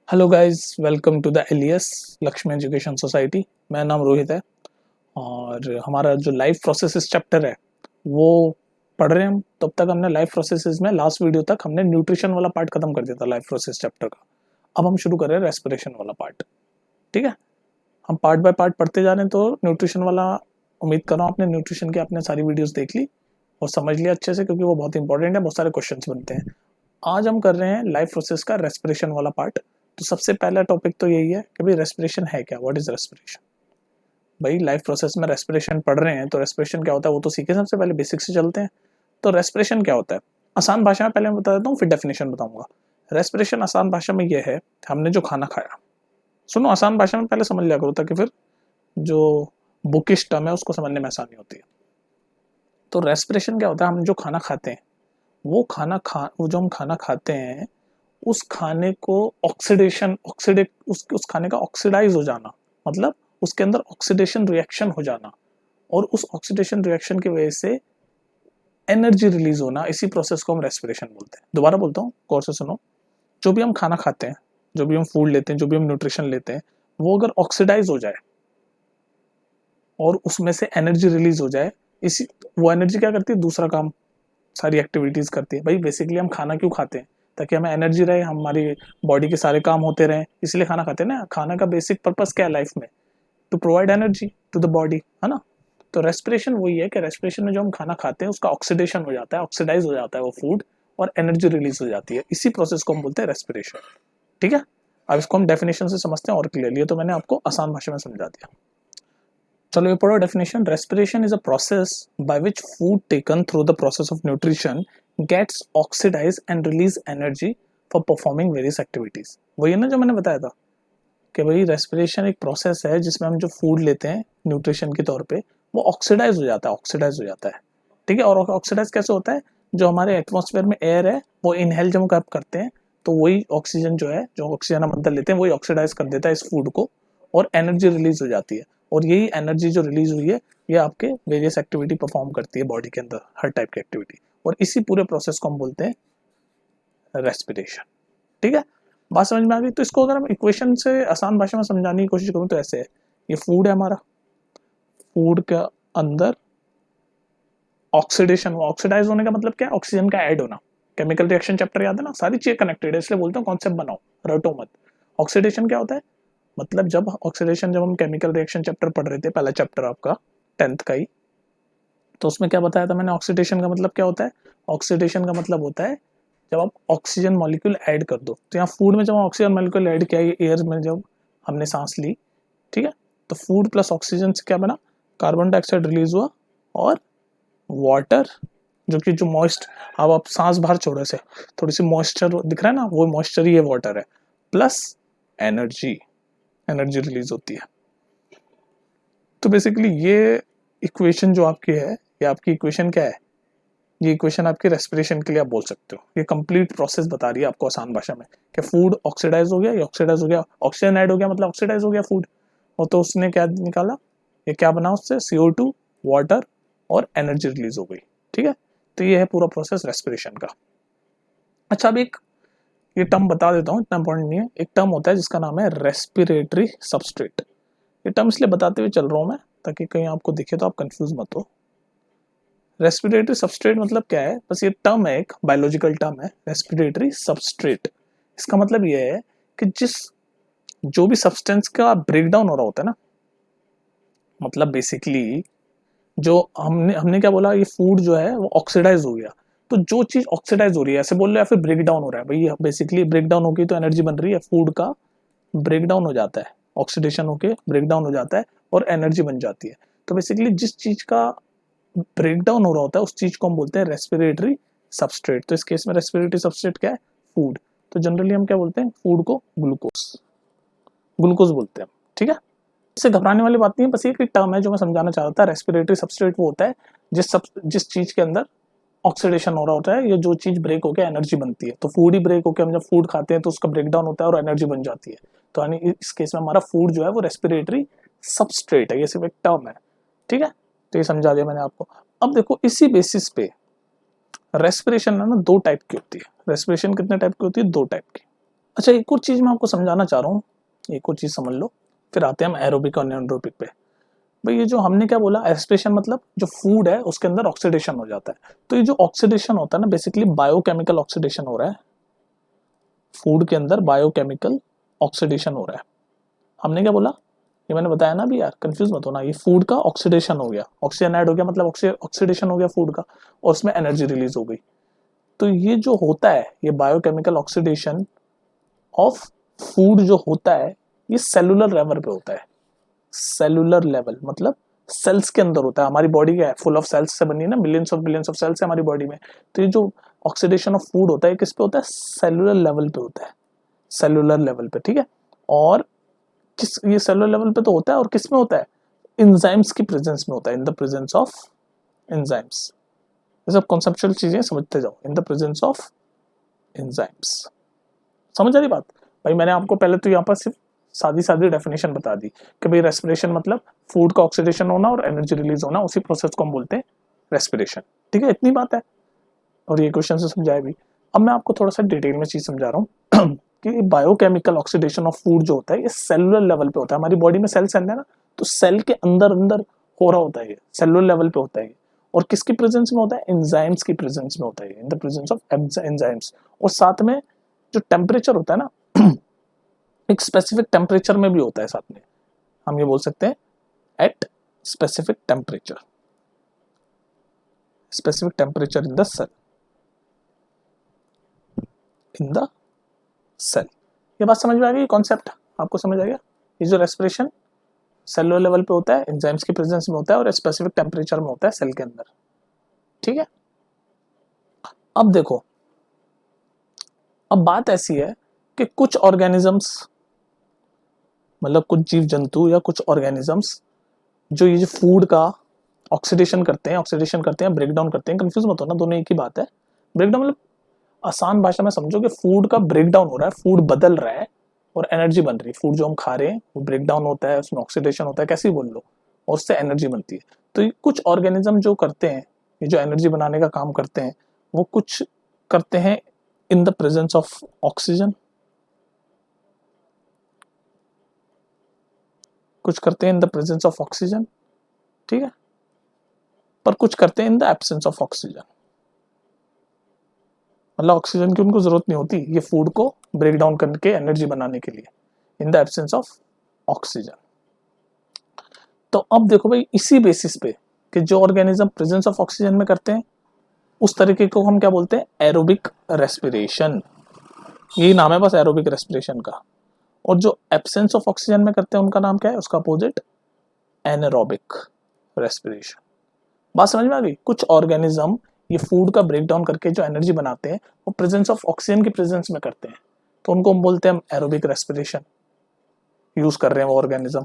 Hello guys, welcome to the एलियस Lakshmi education society. मेरा नाम रोहित है और हमारा जो लाइफ प्रोसेसेस चैप्टर है वो पढ़ रहे हैं हम। तब तक हमने लाइफ प्रोसेसेस में लास्ट वीडियो तक हमने न्यूट्रिशन वाला पार्ट खत्म कर दिया था लाइफ प्रोसेस चैप्टर का। अब हम शुरू कर रहे हैं रेस्पिरेशन वाला पार्ट। ठीक है, हम पार्ट बाय पार्ट पढ़ते जा रहे हैं। तो न्यूट्रिशन वाला उम्मीद कर रहा हूँ आपने न्यूट्रिशन की आपने सारी वीडियोस देख ली और समझ लिया अच्छे से, क्योंकि वो बहुत इंपॉर्टेंट है, बहुत सारे क्वेश्चंस बनते हैं। आज हम कर रहे हैं लाइफ प्रोसेस का रेस्पिरेशन वाला पार्ट। तो सबसे पहला टॉपिक तो यही है कि भाई रेस्पिरेशन है क्या, व्हाट इज रेस्पिरेशन। भाई लाइफ प्रोसेस में रेस्पिरेशन पढ़ रहे हैं तो रेस्पिरेशन क्या होता है वो तो सीखे। सबसे पहले बेसिक से चलते हैं। तो रेस्पिरेशन क्या होता है, आसान भाषा में पहले मैं बता देता हूँ, फिर डेफिनेशन बताऊंगा। रेस्पिरेशन आसान भाषा में यह है, हमने जो खाना खाया, सुनो आसान भाषा में पहले समझ लिया करो ताकि फिर जो बुकिश टर्म है उसको समझने में आसानी होती है। तो रेस्पिरेशन क्या होता है, हम जो खाना खाते हैं वो जो हम खाना खाते हैं उस खाने को ऑक्सीडेशन ऑक्सीडेट उस खाने का ऑक्सीडाइज हो जाना, मतलब उसके अंदर ऑक्सीडेशन रिएक्शन हो जाना, और उस ऑक्सीडेशन रिएक्शन की वजह से एनर्जी रिलीज होना, इसी प्रोसेस को हम रेस्पिरेशन बोलते हैं। दोबारा बोलता हूँ, गौर से सुनो। जो भी हम खाना खाते हैं, जो भी हम फूड लेते हैं, जो भी हम न्यूट्रिशन लेते हैं, वो अगर ऑक्सीडाइज हो जाए और उसमें से एनर्जी रिलीज हो जाए, इसी वो एनर्जी क्या करती है, दूसरा काम, सारी एक्टिविटीज करती है। भाई बेसिकली हम खाना क्यों खाते हैं, ताकि हमें एनर्जी रहे, हमारी बॉडी के सारे काम होते रहें, इसलिए खाना खाते हैं ना। खाना का बेसिक पर्पस क्या है लाइफ में, to provide energy to the body, है ना। तो रेस्पिरेशन वही है कि रेस्पिरेशन में जो हम खाना खाते हैं उसका ऑक्सीडेशन हो जाता है, ऑक्सीडाइज हो जाता है वो फूड, और एनर्जी रिलीज हो जाती है। इसी प्रोसेस को हम बोलते हैं रेस्पिरेशन। ठीक है, अब इसको हम डेफिनेशन से समझते हैं और क्लियरली। तो मैंने आपको आसान भाषा में समझा दिया। चलो ये पढ़ो definition. Respiration is a process by which food taken through the process of nutrition gets oxidise and release energy for performing various activities. वही है ना जो मैंने बताया था कि भाई रेस्पिरेशन एक प्रोसेस है जिसमें हम जो फूड लेते हैं न्यूट्रिशन के तौर पे वो ऑक्सीडाइज हो जाता है, ऑक्सीडाइज हो जाता है। ठीक है, और ऑक्सीडाइज कैसे होता है, जो हमारे एटमॉस्फेयर में एयर है वो इनहेल जब हम करते हैं तो वही ऑक्सीजन जो है, जो ऑक्सीजन हम अंदर लेते हैं वही ऑक्सीडाइज कर देता है इस फूड को, और एनर्जी रिलीज हो जाती है। और यही एनर्जी जो रिलीज हुई है ये आपके वेरियस एक्टिविटी परफॉर्म करती है बॉडी के अंदर, हर टाइप की एक्टिविटी, और इसी पूरे प्रोसेस को हम बोलते हैं रेस्पिरेशन। ठीक है, बात समझ में आ गई। तो इसको अगर हम इक्वेशन से आसान भाषा में समझाने की कोशिश करूँ तो ऐसे है, ये फूड है हमारा, फूड के अंदर ऑक्सीडेशन, ऑक्सीडाइज होने का मतलब क्या है, ऑक्सीजन का ऐड होना। केमिकल रिएक्शन चैप्टर याद है ना, सारी चीजें कनेक्टेड है, इसलिए बोलते हैं कॉन्सेप्ट बनाओ, रटो मत। ऑक्सीडेशन क्या होता है, मतलब जब ऑक्सीडेशन, जब हम केमिकल रिएक्शन चैप्टर पढ़ रहे थे, पहला चैप्टर आपका 10th का ही, तो उसमें क्या बताया था मैंने, ऑक्सीडेशन का मतलब क्या होता है। ऑक्सीडेशन का मतलब होता है जब आप ऑक्सीजन मॉलिक्यूल ऐड कर दो। तो यहाँ फूड में जब ऑक्सीजन मॉलिक्यूल ऐड किया, एयर में जब हमने सांस ली, ठीक है, तो फूड प्लस ऑक्सीजन से क्या बना, कार्बन डाइऑक्साइड रिलीज हुआ, और वाटर, जो कि जो मॉइस्ट, अब आप सांस बाहर छोड़े से थोड़ी सी मॉइस्चर दिख रहा है ना, वो मॉइस्चर ही ये वाटर है, प्लस एनर्जी, एनर्जी रिलीज होती है। तो बेसिकली ये इक्वेशन जो आपकी है, ये आपकी इक्वेशन क्या है, ये इक्वेशन आपकी रेस्पिरेशन के लिए आप बोल सकते हो। ये कंप्लीट प्रोसेस बता रही है आपको आसान भाषा में कि फूड ऑक्सीडाइज हो गया, ये ऑक्सीडाइज हो गया, ऑक्सीजन ऐड हो गया मतलब ऑक्सीडाइज हो गया फूड, और तो उसने क्या निकाला, ये क्या बना उससे, CO2, वाटर, और एनर्जी रिलीज हो गई। ठीक है, तो ये है पूरा प्रोसेस रेस्पिरेशन का। अच्छा, अब एक ये टर्म बता देता हूँ, इतना इंपॉर्टेंट नहीं है। एक टर्म होता है जिसका नाम है रेस्पिरेटरी सबस्ट्रेट। ये टर्म इसलिए बताते हुए चल रहा हूँ मैं ताकि कहीं आपको दिखे तो आप कंफ्यूज मत हो। रेस्पिरेटरी सबस्ट्रेट मतलब क्या है, बस ये टर्म है, एक बायोलॉजिकल टर्म है, रेस्पिरेटरी सबस्ट्रेट। इसका मतलब ये है कि जो भी सब्सटेंस का ब्रेकडाउन हो रहा होता है ना, मतलब बेसिकली जो हमने हमने क्या बोला, ये फूड जो है वो ऑक्सीडाइज हो गया। तो जो चीज ऑक्सीडाइज हो रही है, ऐसे बोल रहे हैं, या फिर ब्रेक डाउन हो रहा है, भाई बेसिकली ब्रेक डाउन होगी तो एनर्जी बन रही है, फूड का ब्रेक डाउन हो जाता है, ऑक्सीडेशन होके ब्रेक डाउन हो जाता है और एनर्जी बन जाती है। तो बेसिकली जिस चीज का ब्रेक डाउन हो रहा होता है उस चीज को हम बोलते हैं रेस्पिरेटरी सबस्ट्रेट। तो इस केस में रेस्पिरेटरी सबस्ट्रेट क्या है, फूड। तो जनरली हम क्या बोलते हैं, फूड को ग्लूकोज, ग्लूकोज बोलते हैं। ठीक है, इससे घबराने वाली बात नहीं है, बस ये टर्म है जो मैं समझाना चाह रहा था। रेस्पिरेटरी सबस्ट्रेट वो होता है जिस चीज के अंदर ऑक्सीडेशन हो रहा होता है, या जो चीज ब्रेक होकर एनर्जी बनती है। तो फूड ही ब्रेक होकर, हम जब फूड खाते हैं तो उसका ब्रेक डाउन होता है और एनर्जी बन जाती है। तो यानी इस केस में हमारा फूड जो है वो रेस्पिरेटरी सबस्ट्रेट है, ये सिर्फ एक टर्म है। ठीक है, तो ये समझा दिया मैंने आपको। अब देखो, इसी बेसिस पे रेस्पिरेशन है ना, दो टाइप की होती है। रेस्पिरेशन कितने टाइप की होती है, दो टाइप की। अच्छा, एक और चीज मैं आपको समझाना चाह रहा हूँ, एक और चीज समझ लो, फिर आते हैं हम एरोबिक और एनारोबिक पे। भाई ये जो हमने क्या बोला, एस्पिरेशन मतलब जो फूड है उसके अंदर ऑक्सीडेशन हो जाता है। तो ये जो ऑक्सीडेशन होता है ना, बेसिकली बायोकेमिकल ऑक्सीडेशन हो रहा है, फूड के अंदर बायोकेमिकल ऑक्सीडेशन हो रहा है। हमने क्या बोला, ये मैंने बताया ना अभी यार, कंफ्यूज मत होना, ये फूड का ऑक्सीडेशन हो गया, ऑक्सीजन ऐड हो गया मतलब ऑक्सीडेशन हो गया फूड का, और उसमें एनर्जी रिलीज हो गई। तो ये जो होता है, ये बायोकेमिकल ऑक्सीडेशन ऑफ फूड जो होता है, ये सेलुलर लेवल पे होता है। सेलुलर लेवल मतलब सेल्स के अंदर होता है। हमारी बॉडी क्या है, फुल ऑफ सेल्स से बनी है ना, बिलियंस ऑफ सेल्स है हमारी बॉडी में। तो ये जो ऑक्सीडेशन ऑफ फूड होता है किस पे होता है, सेलुलर लेवल पे होता है, सेलुलर लेवल पे, ठीक है। और किस, ये सेलुलर लेवल पे तो होता है, और किस में होता है, इंजाइम्स की प्रेजेंस में होता है, in the presence of enzymes. ये सब कॉन्सेप्चुअल चीजें समझते जाओ, in the presence of enzymes. समझ आ रही बात भाई? मैंने आपको पहले तो यहाँ पर सिर्फ सादी सादी डेफिनेशन बता दी कि भाई रेस्पिरेशन मतलब फूड का ऑक्सीडेशन होना और एनर्जी रिलीज होना, उसी प्रोसेस को हम बोलते हैं रेस्पिरेशन, ठीक है। इतनी बात है, और ये क्वेश्चन से समझाया भी। अब मैं आपको थोड़ा सा डिटेल में चीज समझा रहा हूँ कि बायोकेमिकल ऑक्सीडेशन ऑफ फूड जो होता है ये सेलुलर लेवल पे होता है। हमारी बॉडी में सेल्स है ना, तो सेल के अंदर अंदर हो रहा होता है, ये सेलुलर लेवल पे होता है। और किसकी प्रेजेंस में होता है, एंजाइम्स की प्रेजेंस में होता है, in the presence of enzymes. और साथ में जो टेम्परेचर होता है ना एक स्पेसिफिक टेम्परेचर में भी होता है साथ में, हम ये बोल सकते हैं at specific temperature, specific temperature in the cell, in the cell. ये बात समझ में आ गई, कॉन्सेप्ट आपको समझ आ गया? ये जो रेस्पिरेशन सेलुलर लेवल पे होता है, एंजाइम्स की प्रेजेंस में होता है, और स्पेसिफिक टेम्परेचर में होता है सेल के अंदर, ठीक है। अब देखो, अब बात ऐसी है कि कुछ ऑर्गेनिजम्स, मतलब कुछ जीव जंतु या कुछ ऑर्गेनिजम्स जो ये जो फूड का ऑक्सीडेशन करते हैं, ब्रेक डाउन करते हैं। कंफ्यूज मत होना, दोनों एक ही बात है। ब्रेक डाउन मतलब आसान भाषा में समझो कि फूड का ब्रेक डाउन हो रहा है, फूड बदल रहा है और एनर्जी बन रही है। फूड जो हम खा रहे हैं वो ब्रेक डाउन होता है, उसमें ऑक्सीडेशन होता है, कैसे ही बोल लो, और उससे एनर्जी बनती है। तो ये कुछ ऑर्गेनिज्म जो करते हैं, ये जो एनर्जी बनाने का काम करते हैं, वो कुछ करते हैं in the presence of oxygen, कुछ करते हैं in the presence of oxygen, ठीक है, पर कुछ करते हैं in the absence of oxygen. मतलब ऑक्सीजन की उनको जरूरत नहीं होती ये फूड को ब्रेक डाउन करके एनर्जी बनाने के लिए, in the absence of oxygen. तो अब देखो भाई, इसी बेसिस पे कि जो ऑर्गेनिज्म प्रेजेंस ऑफ ऑक्सीजन में करते हैं उस तरीके को हम क्या बोलते हैं, एरोबिक रेस्पिरेशन। यही नाम है बस एरोबिक रेस्पिरेशन का। और जो एब्सेंस ऑफ ऑक्सीजन में करते हैं उनका नाम क्या है, उसका अपोजिट एनारोबिक रेस्पिरेशन। बात समझ में आ गई? कुछ ऑर्गेनिज्म ये फूड का ब्रेक डाउन करके जो एनर्जी बनाते हैं वो प्रेजेंस ऑफ ऑक्सीजन की प्रेजेंस में करते हैं, तो उनको हम बोलते हैं एरोबिक रेस्पिरेशन यूज कर रहे हैं वो ऑर्गेनिज्म।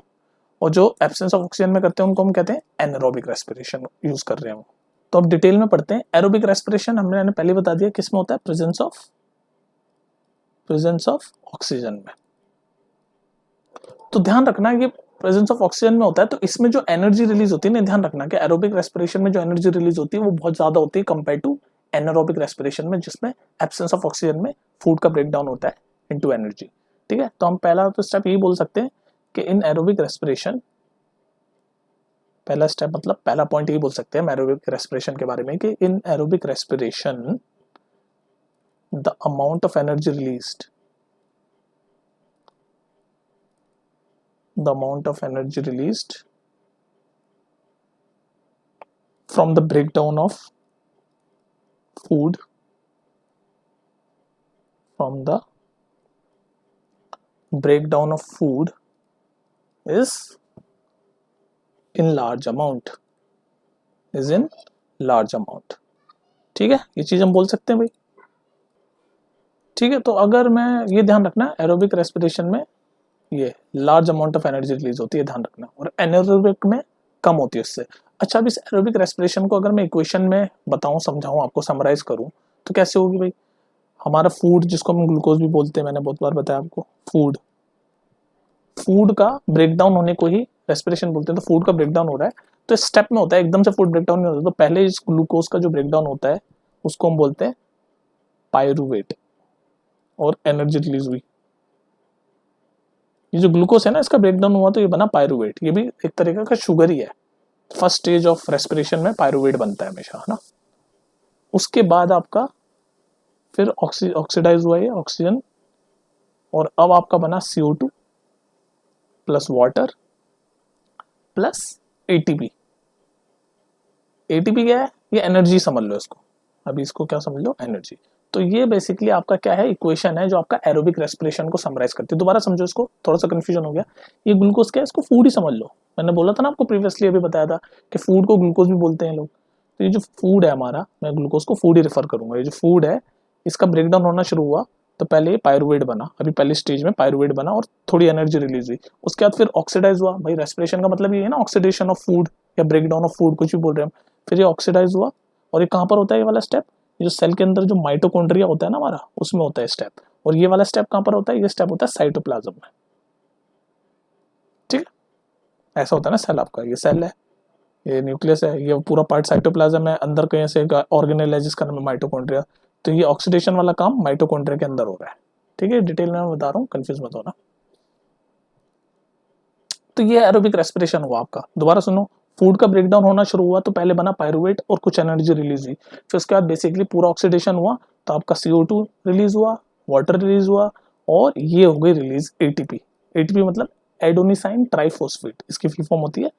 और जो एब्सेंस ऑफ ऑक्सीजन में करते हैं उनको हम कहते हैं एनारोबिक रेस्पिरेशन यूज कर रहे हैं वो। तो अब डिटेल में पढ़ते हैं। एरोबिक रेस्पिरेशन हमने पहले बता दिया किस में होता है, प्रेजेंस ऑफ ऑक्सीजन में। तो ध्यान रखना ये प्रेजेंस ऑफ ऑक्सीजन में होता है, तो इसमें जो एनर्जी रिलीज होती है ना, ध्यान रखना कि एरोबिक रेस्पिरेशन में जो एनर्जी रिलीज होती है वो बहुत ज्यादा होती है कंपेयर टू एनारोबिक रेस्पिरेशन में, जिसमें एब्सेंस ऑफ ऑक्सीजन में फूड का ब्रेक डाउन होता है इनटू एनर्जी, ठीक है। तो हम पहला तो स्टेप यही बोल सकते हैं कि इन एरोबिक रेस्पिरेशन, पहला स्टेप मतलब पहला पॉइंट यही बोल सकते हैं एरोबिक रेस्पिरेशन के बारे में कि in aerobic respiration the amount of energy released, the amount of energy released from the breakdown of food, from the breakdown of food is in large amount, is in large amount, ठीक है। ये चीज हम बोल सकते हैं भाई, ठीक है। तो अगर मैं ये ध्यान रखना, एरोबिक रेस्पिरेशन में ये large amount of energy release होती है, ध्यान रखना, और एनारोबिक में कम होती है उससे। अच्छा, अब इस एरोबिक रेस्पिरेशन को अगर मैं इक्वेशन में बताऊं, समझाऊं, आपको समराइज करूं, तो कैसे होगी भाई? हमारा फूड जिसको हम ग्लूकोज भी बोलते हैं, मैंने बहुत बार बताया आपको, फूड का ब्रेकडाउन होने को ही रेस्पिरेशन बोलते हैं। तो फूड का ब्रेकडाउन हो रहा है तो स्टेप में होता है, एकदम से फूड ब्रेकडाउन नहीं होता। तो पहले इस ग्लूकोज का जो ब्रेकडाउन होता है उसको हम बोलते हैं पायरूवेट, और एनर्जी रिलीज हुई, ये जो ग्लूकोज है ना, इसका ब्रेकडाउन हुआ तो ये बना पायरुवेट, ये भी एक तरीके का शुगर ही है। फर्स्ट स्टेज ऑफ रेस्पिरेशन में पायरुवेट बनता है हमेशा, है ना। उसके बाद आपका फिर ऑक्सीडाइज हुआ ये ऑक्सीजन, और अब आपका बना CO2 plus water plus ATP। ATP क्या है? ये एनर्जी समझ लो इसको, अभी इसको क्या समझ लो, एनर्जी। तो ये बेसिकली आपका क्या है, इक्वेशन है जो आपका एरोबिक रेस्पिरेशन को समराइज करती है। दोबारा समझो इसको, थोड़ा सा कंफ्यूजन हो गया। ये ग्लूकोज क्या है, इसको फूड ही समझ लो। मैंने बोला था ना आपको प्रीवियसली, अभी बताया था कि फूड को ग्लूकोज भी बोलते हैं लोग। तो ये जो फूड है हमारा, मैं ग्लूकोज को फूड ही रेफर करूंगा। ये जो फूड है, इसका ब्रेकडाउन होना शुरू हुआ तो पहले ये पायरुवेट बना, अभी पहली स्टेज में पायरुवेट बना और थोड़ी एनर्जी रिलीज हुई। उसके बाद फिर ऑक्सीडाइज हुआ। भाई रेस्पिरेशन का मतलब ये है ना, ऑक्सीडेशन ऑफ फूड या ब्रेकडाउन ऑफ फूड, कुछ भी बोल रहे हैं हम। फिर ये ऑक्सीडाइज हुआ, और ये कहाँ पर होता है ये वाला स्टेप, ये जो सेल के अंदर जो माइटोकॉन्ड्रिया होता है ना हमारा, उसमें होता है स्टेप। और ये वाला स्टेप कहाँ पर होता है, ये स्टेप होता है साइटोप्लाज्म में। ठीक है, ऐसा होता है ना सेल आपका, ये सेल है, ये न्यूक्लियस है, ये पूरा पार्ट साइटोप्लाज्म है, अंदर कहीं से ऑर्गेनेल है जिसका नाम है माइटोकॉन्ड्रिया। तो ये ऑक्सीडेशन वाला काम माइटोकॉन्ड्रिया के अंदर हो रहा है। ठीक है, डिटेल में मैं बता रहा हूँ, कंफ्यूज मत होना। तो ये एरोबिक रेस्पिरेशन हुआ आपका। दोबारा सुनो, फूड का ब्रेकडाउन होना शुरू हुआ तो पहले बना पायरुवेट और कुछ एनर्जी रिलीज हुई। फिर उसके बाद बेसिकली पूरा ऑक्सीडेशन हुआ तो आपका CO2 रिलीज हुआ, वाटर रिलीज हुआ, और ये हो गई रिलीज ATP। ATP मतलब एडोनिसाइन ट्राइफॉस्फेट, इसकी फुल फॉर्म होती है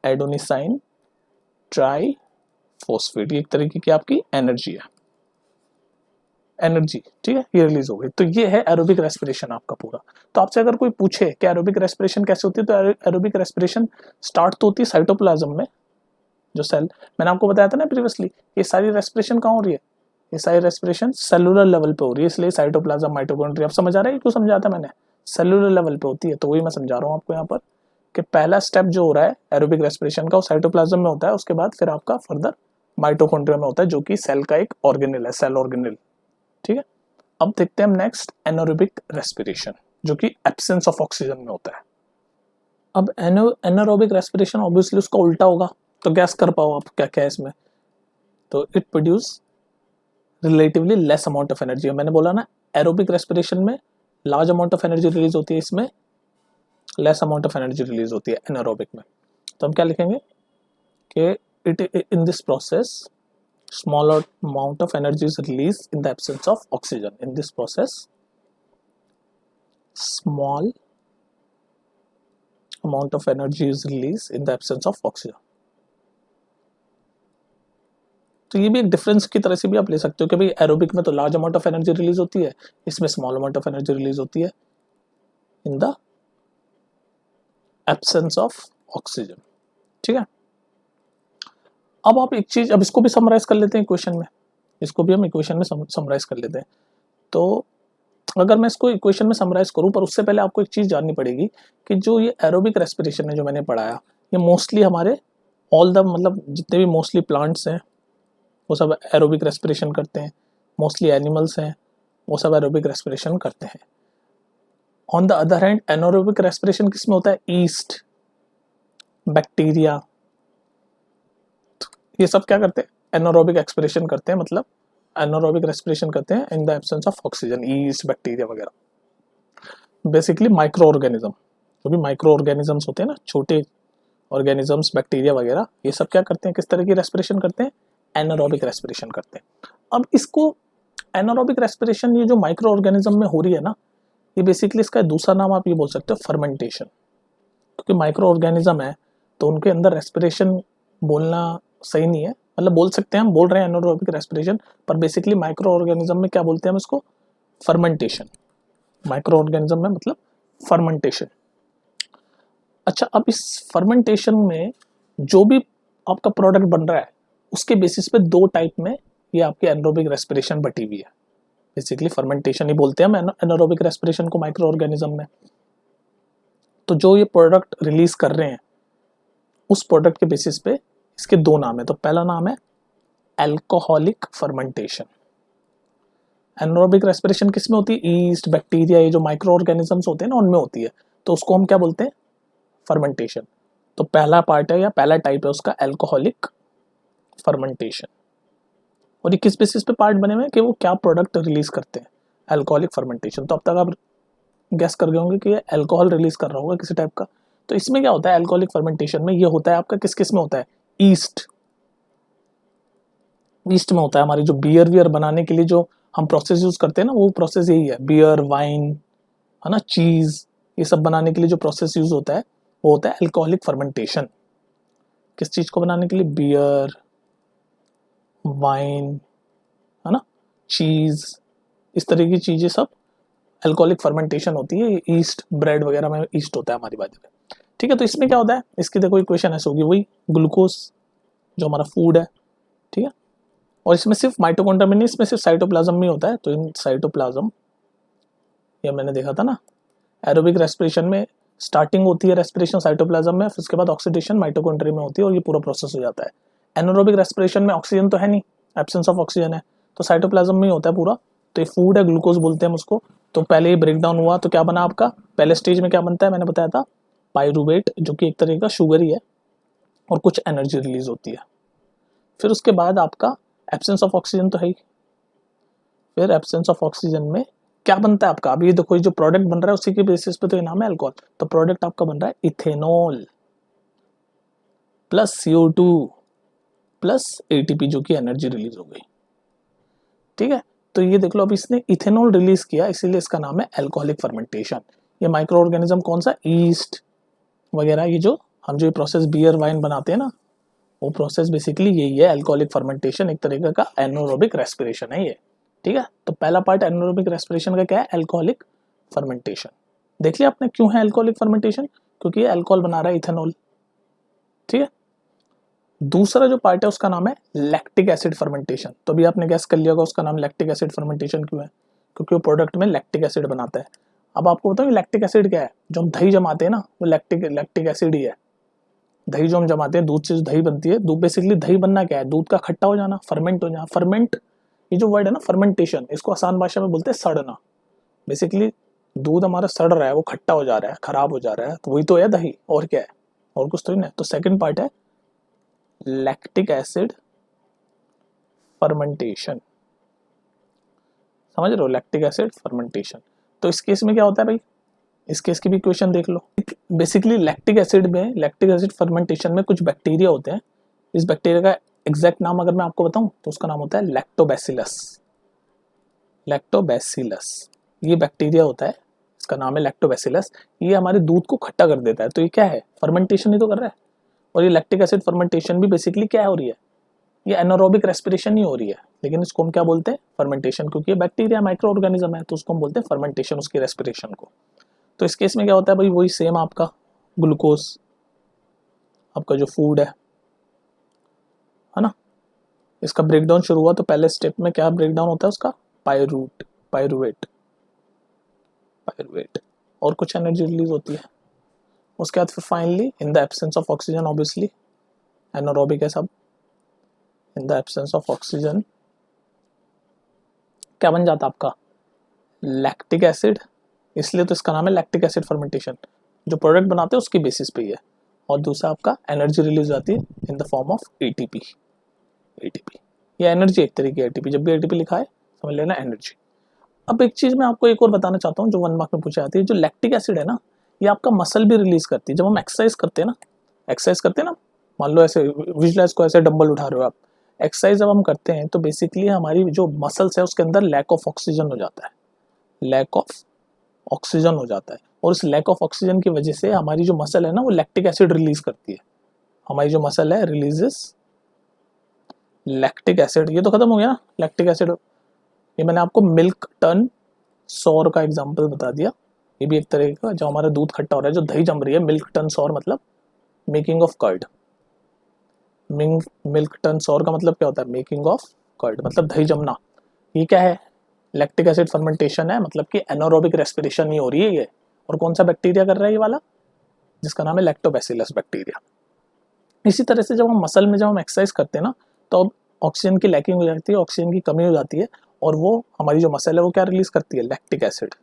एडोनिसाइन ट्राइफॉस्फेट। ये एक तरीके की आपकी एनर्जी है, एनर्जी। ठीक है, ये रिलीज हो गई। तो ये है एरोबिक रेस्पिरेशन आपका पूरा। तो आपसे अगर कोई पूछे कि एरोबिक रेस्पिरेशन कैसे होती है, तो एरोबिक रेस्पिरेशन स्टार्ट तो होती है साइटोप्लाज्म में, जो सेल, मैंने आपको बताया था ना प्रीवियसली, ये सारी रेस्पिरेशन कहाँ हो रही है, ये सारी रेस्पिरेशन सेलुलर लेवल पे हो रही है। इसलिए साइटोप्लाज्म माइटोकॉन्ड्रिया, आप समझ आ रहा है क्यों समझाया था मैंने, सेलुलर लेवल पे होती है। तो वही मैं समझा रहा हूँ आपको यहाँ पर कि पहला स्टेप जो हो रहा है एरोबिक रेस्पिरेशन का, वो साइटोप्लाज्म में होता है। उसके बाद फिर आपका फर्दर माइटोकॉन्ड्रिया में होता है, जो कि सेल का एक ऑर्गेनेल है, सेल ऑर्गेनेल। ठीक है, अब देखते हैं हम नेक्स्ट एनारोबिक रेस्पिरेशन, जो कि एब्सेंस ऑफ ऑक्सीजन में होता है। अब एनारोबिक रेस्पिरेशन ऑब्वियसली उसका उल्टा होगा, तो गैस कर पाओ आप क्या क्या है इसमें। तो it produce relatively less amount of energy. मैंने बोला ना, एरोबिक रेस्पिरेशन में large amount of energy release होती है, इसमें less amount of energy release होती है एनारोबिक में। तो हम क्या लिखेंगे कि it in this process smaller amount of energy is released in the absence of oxygen. In this process, small amount of energy is released in the absence of oxygen. तो ये भी एक डिफरेंस की तरह से भी आप ले सकते हो कि भाई एरोबिक में तो large amount of energy release होती है, इसमें small amount of energy release होती है in the absence of oxygen. ठीक है, अब आप एक चीज, अब इसको भी समराइज कर लेते हैं इक्वेशन में, इसको भी हम इक्वेशन में समराइज कर लेते हैं। तो अगर मैं इसको इक्वेशन में समराइज करूं, पर उससे पहले आपको एक चीज जाननी पड़ेगी कि जो ये एरोबिक रेस्पिरेशन है जो मैंने पढ़ाया, ये मोस्टली हमारे ऑल द, मतलब जितने भी मोस्टली प्लांट्स हैं वो सब एरोबिक रेस्पिरेशन करते हैं, मोस्टली एनिमल्स हैं वो सब एरोबिक रेस्पिरेशन करते हैं। On the other hand anaerobic respiration किसमें होता है, ईस्ट, बैक्टीरिया, ये सब क्या करते हैं, एनारोबिक एक्सपिरेशन करते हैं, मतलब एनारोबिक रेस्पिरेशन करते हैं in the absence of oxygen, east, bacteria वगैरह। बेसिकली माइक्रो ऑर्गेनिज्म, जो भी माइक्रो ऑर्गेनिजम्स होते हैं ना, छोटे ऑर्गेनिजम्स, बैक्टीरिया वगैरह, ये सब क्या करते हैं, किस तरह की रेस्पिरेशन करते हैं, एनारोबिक रेस्पिरेशन करते हैं। अब इसको एनारोबिक रेस्पिरेशन, ये जो माइक्रो ऑर्गेनिज्म में हो रही है ना, ये बेसिकली इसका दूसरा नाम आप ये बोल सकते हो फर्मेंटेशन। क्योंकि माइक्रो ऑर्गेनिज्म है तो उनके अंदर रेस्पिरेशन बोलना सही नहीं है, मतलब बोल सकते हैं, हम बोल रहे हैं एनारोबिक रेस्पिरेशन, पर बेसिकली माइक्रो ऑर्गेनिज्म में क्या बोलते हैं हम इसको, फर्मेंटेशन। माइक्रो ऑर्गेनिज्म में मतलब फर्मेंटेशन। अच्छा, अब इस फर्मेंटेशन में जो भी आपका प्रोडक्ट बन रहा है, उसके बेसिस पे दो टाइप में ये आपकी एनारोबिक रेस्पिरेशन बटी हुई है। बेसिकली फर्मेंटेशन ही बोलते हैं हम एनारोबिक रेस्पिरेशन को माइक्रो ऑर्गेनिज्म में। तो जो ये प्रोडक्ट रिलीज कर रहे हैं, उस प्रोडक्ट के बेसिस पे इसके दो नाम है। तो पहला नाम है अल्कोहलिक फर्मेंटेशन। एनारोबिक रेस्पिरेशन किस में होती है, ईस्ट, बैक्टीरिया, ये जो माइक्रो ऑर्गेनिजम्स होते हैं ना, उनमें होती है। तो उसको हम क्या बोलते हैं, फर्मेंटेशन। तो पहला पार्ट है या पहला टाइप है उसका अल्कोहलिक फर्मेंटेशन। और ये किस बेसिस पे पार्ट बने हुए हैं कि वो क्या प्रोडक्ट रिलीज करते हैं, अल्कोहलिक फर्मेंटेशन। तो अब तक आप गैस कर गए होंगे कि ये अल्कोहल रिलीज कर रहा होगा किसी टाइप का। तो इसमें क्या होता है अल्कोहलिक फर्मेंटेशन में, ये होता है आपका किस किस में होता है, ईस्ट, ईस्ट में होता है। हमारी जो बियर वियर बनाने के लिए जो हम प्रोसेस यूज करते हैं ना, वो प्रोसेस यही है, बियर वाइन है ना, चीज, ये सब बनाने के लिए जो प्रोसेस यूज होता है वो होता है अल्कोहलिक फर्मेंटेशन। किस चीज को बनाने के लिए, बियर, वाइन, है ना, चीज, इस तरह की चीजें सब अल्कोहलिक फर्मेंटेशन होती है। ईस्ट, ब्रेड वगैरह में ईस्ट होता है हमारी बात में। ठीक है, तो इसमें क्या होता है, इसकी देखो इक्वेशन ऐसे होगी, वही ग्लूकोज जो हमारा फूड है, ठीक है, और इसमें सिर्फ माइटोकॉन्ड्रिया में नहीं, इसमें सिर्फ साइटोप्लाज्म में होता है। तो इन साइटोप्लाज्म, ये मैंने देखा था ना, एरोबिक रेस्पिरेशन में स्टार्टिंग होती है रेस्पिरेशन साइटोप्लाज्म में, फिर उसके बाद ऑक्सीडेशन माइटोकॉन्ड्रिया में होती है और ये पूरा प्रोसेस हो जाता है। एनारोबिक रेस्पिरेशन में ऑक्सीजन तो है नहीं, एब्सेंस ऑफ ऑक्सीजन है, तो साइटोप्लाज्म में ही होता है पूरा। तो ये फूड है, ग्लूकोज बोलते हैं हम उसको। तो पहले ये ब्रेक डाउन हुआ तो क्या बना आपका, पहले स्टेज में क्या बनता है मैंने बताया था, पायरूवेट, जो कि एक तरह का शुगर ही है, और कुछ एनर्जी रिलीज होती है। फिर उसके बाद आपका एब्सेंस ऑफ ऑक्सीजन तो है ही, फिर एब्सेंस ऑफ ऑक्सीजन में क्या बनता है आपका, अभी ये देखो ये जो प्रोडक्ट बन रहा है उसी के बेसिस पे तो ये नाम है अल्कोहल। तो प्रोडक्ट आपका बन रहा है ethanol plus CO2 plus ATP, जो कि एनर्जी रिलीज हो गई। ठीक है, तो ये देख लो, अब इसने इथेनॉल रिलीज किया, इसीलिए इसका नाम है अल्कोहलिक फर्मेंटेशन। ये माइक्रो ऑर्गेनिज्म कौन सा, ईस्ट वगैरह, ये जो हम जो प्रोसेस बियर वाइन बनाते हैं ना, वो प्रोसेस बेसिकली यही है, अल्कोहलिक फर्मेंटेशन, एक तरीके का एनारोबिक रेस्पिरेशन है ये। ठीक है, तो पहला पार्ट एनारोबिक रेस्पिरेशन का क्या है, अल्कोहलिक फर्मेंटेशन। देख लिया आपने क्यों है अल्कोहलिक फर्मेंटेशन, क्योंकि ये अल्कोहल बना रहा है इथेनॉल। ठीक है, दूसरा जो पार्ट है उसका नाम है लैक्टिक एसिड फर्मेंटेशन। तो अभी आपने गैस कर लिया होगा उसका नाम लैक्टिक एसिड फर्मेंटेशन क्यों है, क्योंकि वो प्रोडक्ट में लैक्टिक एसिड बनाता है। अब आपको बताऊँ लैक्टिक एसिड क्या है, जो हम दही जमाते हैं ना, वो लैक्टिक एसिड ही है। दही जो हम जमाते हैं, दूध से जो दही बनती है, दूध बेसिकली दही बनना क्या है, दूध का खट्टा हो जाना, फर्मेंट हो जाना। फर्मेंट, ये जो वर्ड है ना फर्मेंटेशन, इसको आसान भाषा में बोलते हैं सड़ना। बेसिकली दूध हमारा सड़ रहा है, वो खट्टा हो जा रहा है, खराब हो जा रहा है, तो वही तो है दही, और क्या है, और कुछ तो ही नहीं। तो सेकंड पार्ट है लैक्टिक एसिड फर्मेंटेशन, समझ रहे हो, लैक्टिक एसिड फर्मेंटेशन। तो इस केस में क्या होता है भाई, इस केस की भी इक्वेशन देख लो। बेसिकली लैक्टिक एसिड में, लैक्टिक एसिड फर्मेंटेशन में कुछ बैक्टीरिया होते हैं। इस बैक्टीरिया का एग्जैक्ट नाम अगर मैं आपको बताऊं तो उसका नाम होता है लैक्टोबैसिलस। लैक्टोबैसिलस ये बैक्टीरिया होता है, इसका नाम है लैक्टोबैसिलस। ये हमारे दूध को खट्टा कर देता है। तो ये क्या है, फर्मेंटेशन ही तो कर रहा है। और ये लैक्टिक एसिड फर्मेंटेशन भी बेसिकली क्या हो रही है, ये एनारोबिक रेस्पिरेशन ही हो रही है, लेकिन इसको हम क्या बोलते हैं, फर्मेंटेशन, क्योंकि ये बैक्टीरिया माइक्रो ऑर्गेनिज्म है, तो उसको हम बोलते हैं फर्मेंटेशन, उसकी रेस्पिरेशन को। तो इस केस में क्या होता है भाई, वही सेम आपका ग्लूकोज, आपका जो फूड है ना, इसका ब्रेकडाउन शुरू हुआ तो पहले स्टेप में क्या ब्रेकडाउन होता है उसका, पायरूवेट, और कुछ एनर्जी रिलीज होती है। उसके बाद फिर finally in the absence of oxygen, obviously anaerobic है सब, in the absence of oxygen क्या बन जाता है आपका, लैक्टिक एसिड। इसलिए तो इसका नाम है लैक्टिक एसिड फर्मेंटेशन। जो प्रोडक्ट बनाते हैं उसकी बेसिस पे ही है। और दूसरा आपका एनर्जी रिलीज आती है in the form of ATP। ये एनर्जी एक तरीके की ATP, जब भी ATP लिखा है समझ लेना एनर्जी। अब एक चीज मैं आपको एक और बताना चाहता हूँ जो 1 मार्क में पूछी जाती है, जो लैक्टिक एसिड है ना, ये आपका मसल भी रिलीज करती है। जब हम एक्सरसाइज करते हैं ना, मान लो ऐसे विजुअलाइज को, ऐसे डंबल उठा रहे हो आप, एक्सरसाइज जब हम करते हैं तो बेसिकली हमारी जो मसल्स है उसके अंदर लैक ऑफ ऑक्सीजन हो जाता है, लैक ऑफ ऑक्सीजन हो जाता है। और इस लैक ऑफ ऑक्सीजन की वजह से हमारी जो मसल है ना, वो लैक्टिक एसिड रिलीज करती है। हमारी जो मसल है रिलीजेस लैक्टिक एसिड। ये तो खत्म हो गया ना लैक्टिक एसिड। ये मैंने आपको मिल्क टन सौर का एग्जांपल बता दिया। ये भी एक तरह का, जो हमारा दूध खट्टा हो रहा है, जो दही जम रही है, मिल्क टन सौर मतलब making of curd. Milk turn sour का मतलब क्या होता है, मेकिंग ऑफ कर्ड मतलब दही जमना। ये क्या है, लैक्टिक एसिड फर्मेंटेशन है, मतलब कि एनारोबिक रेस्पिरेशन ही हो रही है ये। और कौन सा बैक्टीरिया कर रहा है ये वाला, जिसका नाम है लैक्टोबैसिलस बैक्टीरिया। इसी तरह से जब हम मसल में जब हम एक्सरसाइज करते हैं ना, तो ऑक्सीजन की लैकिंग हो जाती है, ऑक्सीजन की कमी हो जाती है, और वो हमारी जो मसल है वो क्या रिलीज करती है, लैक्टिक एसिड।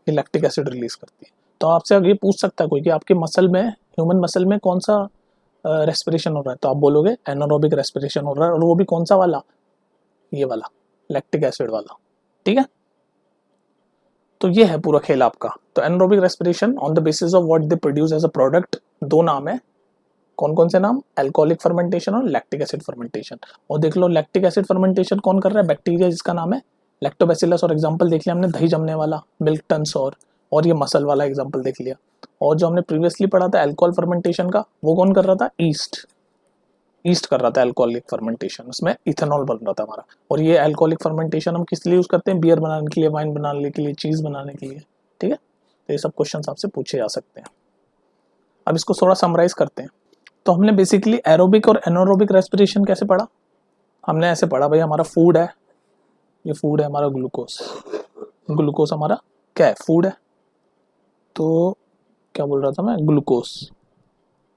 ये लैक्टिक एसिड रिलीज करती है। तो आपसे अगर ये पूछ सकता है कोई कि आपके मसल में, ह्यूमन मसल में कौन सा रेस्पिरेशन हो रहा है, तो आप बोलोगे एनारोबिक रेस्पिरेशन हो रहा है, और वो भी कौन सा वाला, ये वाला लैक्टिक एसिड वाला। ठीक है, तो ये है पूरा खेल आपका। तो anaerobic respiration on the basis of what they produce as a product, दो नाम है। कौन कौन से नाम? अल्कोहलिक फर्मेंटेशन और लैक्टिक एसिड फर्मेंटेशन। और देख लो लैक्टिक एसिड फर्मेंटेशन कौन कर रहा है? बैक्टीरिया जिसका नाम है लैक्टोबैसिलस। और एग्जांपल देख लिया हमने दही जमने वाला, मिल्क टन्स, और ये मसल वाला एग्जांपल देख लिया। और जो हमने प्रीवियसली पढ़ा था अल्कोहल फर्मेंटेशन का, वो कौन कर रहा था? ईस्ट कर रहा था अल्कोहलिक फर्मेंटेशन, उसमें इथेनॉल बन रहा था हमारा। और ये अल्कोहलिक फर्मेंटेशन हम किस लिए यूज करते हैं? बियर बनाने के लिए, वाइन बनाने के लिए, चीज बनाने के लिए। ठीक है, तो ये सब क्वेश्चन आपसे पूछे जा सकते हैं। अब इसको थोड़ा समराइज करते हैं। तो हमने बेसिकली एरोबिक और एनारोबिक रेस्पिरेशन कैसे पढ़ा? हमने ऐसे पढ़ा भाई, हमारा फूड है, ये फूड है हमारा ग्लूकोज। ग्लूकोज हमारा क्या है? फूड है। तो क्या बोल रहा था मैं? ग्लूकोज,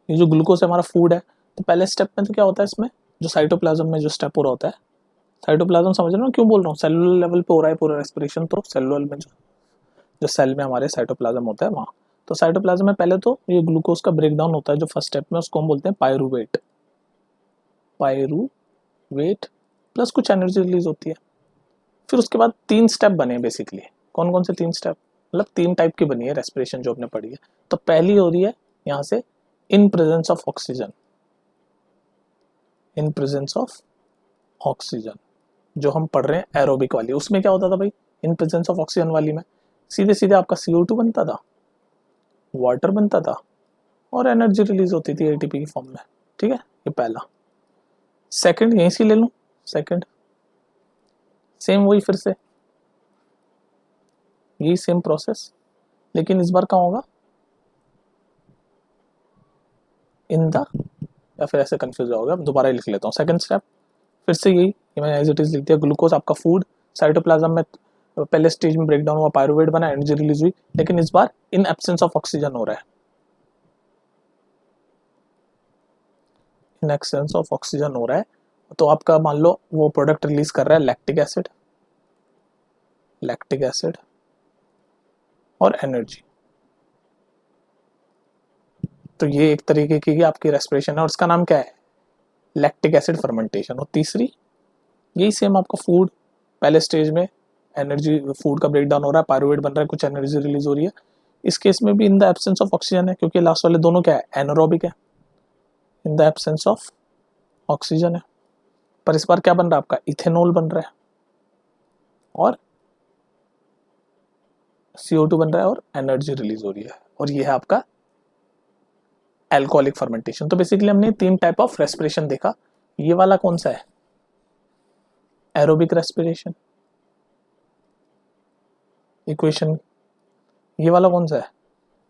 ये जो ग्लूकोज है हमारा फूड है। तो पहले स्टेप में तो क्या होता है इसमें, जो साइटोप्लाज्म में जो स्टेप पूरा होता है, साइटोप्लाज्म समझ रहे हो क्यों बोल रहा हूँ? सेलुलर लेवल पे हो रहा है पूरा रेस्पिरेशन। तो सेलुलर में जो सेल में हमारे साइटोप्लाज्म होता है वहाँ, तो साइटोप्लाज्म में पहले तो ये ग्लूकोज का ब्रेकडाउन होता है जो फर्स्ट स्टेप में, उसको हम बोलते हैं पायरूवेट। पायरूवेट प्लस कुछ एनर्जी रिलीज होती है। फिर उसके बाद 3 स्टेप बने बेसिकली। कौन कौन से 3 स्टेप? मतलब 3 टाइप की बनी है रेस्पिरेशन जो हमने पढ़ी है। तो पहली हो रही है यहाँ से in presence of oxygen. In presence of oxygen जो हम पढ़ रहे हैं एरोबिक वाली, उसमें क्या होता था भाई? इन प्रेजेंस ऑफ ऑक्सीजन वाली में सीधे सीधे आपका CO2 बनता था, वाटर बनता था, और एनर्जी रिलीज होती थी ATP की फॉर्म में। ठीक है, ये पहला। सेकंड यहीं से ले लूं, सेकंड सेम वही, फिर से यही सेम प्रोसेस, लेकिन इस बार क्या होगा? इन द, या फिर ऐसे कंफ्यूज होगा, दोबारा लिख लेता हूँ। सेकंड स्टेप फिर से यही, मैंने एज इट इज लिख दिया। ग्लूकोज आपका फूड, साइटोप्लाज्म में पहले स्टेज में ब्रेकडाउन हुआ, पायरूवेट बना, एनर्जी रिलीज हुई, लेकिन इस बार इन एब्सेंस ऑफ ऑक्सीजन हो रहा है। इन एब्सेंस ऑफ ऑक्सीजन हो रहा है, तो आपका मान लो वो प्रोडक्ट रिलीज कर रहा है लैक्टिक एसिड, लैक्टिक एसिड और एनर्जी। तो ये एक तरीके की आपकी रेस्पिरेशन है, और इसका नाम क्या है? Lactic acid fermentation. और तीसरी यही सेम आपका फूड, पहले स्टेज में एनर्जी, फूड का ब्रेकडाउन हो रहा है, पायरूवेट बन रहा है, कुछ एनर्जी रिलीज हो रही है। इस केस में भी in the absence of oxygen है, क्योंकि लास्ट वाले दोनों क्या है? एनारोबिक है। In the absence of oxygen है, पर इस बार क्या बन रहा है आपका? इथेनॉल बन रहा है, और CO2 बन रहा है, और एनर्जी रिलीज हो रही है। और ये है आपका एल्कोहलिक फर्मेंटेशन। तो बेसिकली हमने 3 टाइप ऑफ रेस्पिरेशन देखा। ये वाला कौन सा है? Aerobic respiration. इक्वेशन ये वाला कौन सा है?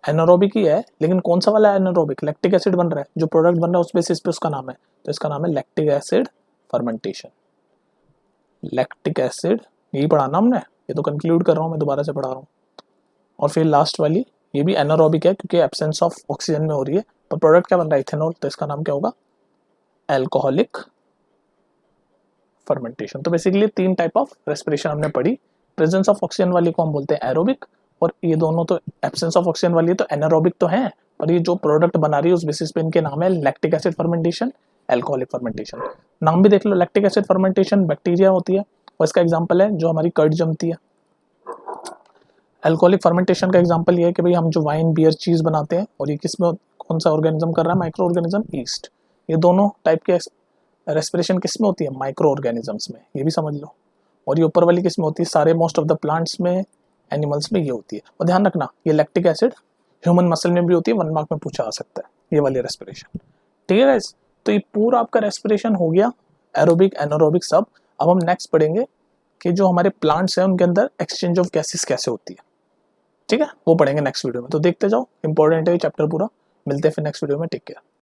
एनारोबिक ही है, लेकिन कौन सा वाला एनारोबिक? लैक्टिक एसिड बन रहा है, जो प्रोडक्ट बन रहा है उस बेसिस पे उसका नाम है। तो इसका नाम है lactic acid fermentation. Lactic acid यही पढ़ाना हमने, ये तो कंक्लूड कर रहा हूँ मैं, दोबारा से पढ़ा रहा हूँ। और फिर लास्ट वाली ये भी एनारोबिक है, क्योंकि एब्सेंस ऑफ ऑक्सीजन में हो रही है, पर प्रोडक्ट क्या बन रहा है? इथेनॉल। तो इसका नाम क्या होगा? Alcoholic fermentation. तो बेसिकली 3 टाइप ऑफ रेस्पिरेशन हमने पढ़ी। प्रेजेंस ऑफ ऑक्सीजन वाली को हम बोलते हैं एरोबिक, और ये दोनों तो एब्सेंस ऑफ ऑक्सीजन वाली तो एनारोबिक तो है, पर ये जो प्रोडक्ट बना रही है उस बेसिस पे इनके नाम है lactic acid fermentation, alcoholic fermentation. नाम भी देख लो, लैक्टिक एसिड फर्मेंटेशन बैक्टीरिया होती है, और इसका एग्जांपल है जो हमारी कर्ड जमती है। अल्कोहलिक फर्मेंटेशन का एग्जांपल ये है कि भाई हम जो वाइन, बियर, चीज बनाते हैं, और ये किस में, कौन सा ऑर्गेनिज्म कर रहा है? Micro organism, east. ये दोनों टाइप के रेस्पिरेशन किस में होती है? माइक्रो ऑर्गेनिजम्स में, ये भी समझ लो। और ये ऊपर वाली किस में होती है? सारे मोस्ट ऑफ द प्लांट्स में, एनिमल्स में ये होती है। और ध्यान रखना, ये लैक्टिक एसिड ह्यूमन मसल में भी होती है, 1 मार्क में पूछा आ सकता है ये वाली रेस्पिरेशन। ठीक है गाइस, तो ये पूरा आपका रेस्पिरेशन हो गया, एरोबिक, एनारोबिक सब। अब हम नेक्स्ट पढ़ेंगे कि जो हमारे प्लांट्स हैं उनके अंदर एक्सचेंज ऑफ गैसेस कैसे होती है। ठीक है, वो पढ़ेंगे नेक्स्ट वीडियो में, तो देखते जाओ, इंपॉर्टेंट है ये चैप्टर पूरा। मिलते हैं फिर नेक्स्ट वीडियो में, टेक केयर।